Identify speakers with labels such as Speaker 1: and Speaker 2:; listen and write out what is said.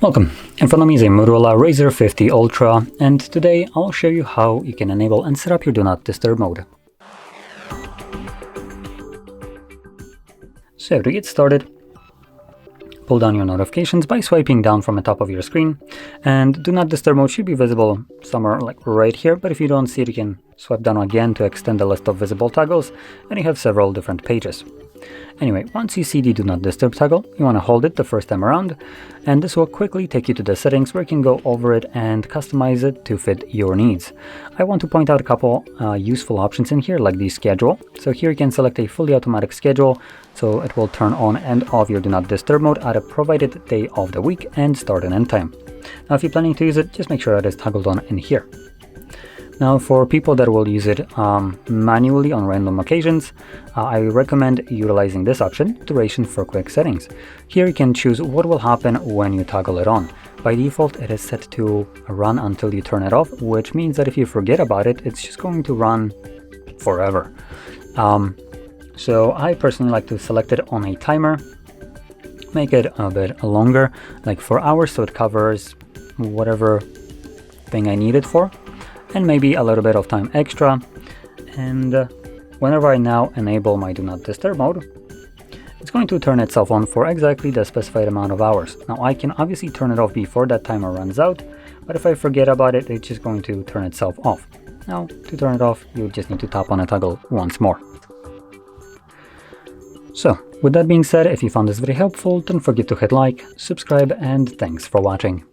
Speaker 1: Welcome, in front of me is a Motorola Razr 50 Ultra, and today I'll show you how you can enable and set up your Do Not Disturb mode. So to get started, pull down your notifications by swiping down from the top of your screen, and Do Not Disturb mode should be visible somewhere like right here, but if you don't see it, you can swipe down again to extend the list of visible toggles, and you have several different pages. Anyway, once you see the Do Not Disturb toggle, you want to hold it the first time around, and this will quickly take you to the settings where you can go over it and customize it to fit your needs. I want to point out a couple useful options in here, like the schedule. So here you can select a fully automatic schedule, so it will turn on and off your Do Not Disturb mode at a provided day of the week and start and end time. Now if you're planning to use it, just make sure that it's toggled on in here. Now for people that will use it manually on random occasions, I recommend utilizing this option, Duration for Quick Settings. Here you can choose what will happen when you toggle it on. By default it is set to run until you turn it off, which means that if you forget about it, it's just going to run forever. So I personally like to select it on a timer, make it a bit longer, like 4 hours, so it covers whatever thing I need it for, and maybe a little bit of time extra. And whenever I now enable my Do Not Disturb mode, it's going to turn itself on for exactly the specified amount of hours. Now I can obviously turn it off before that timer runs out, but if I forget about it, it's just going to turn itself off. Now to turn it off, you just need to tap on a toggle once more. So with that being said, if you found this very helpful, don't forget to hit like, subscribe, and thanks for watching.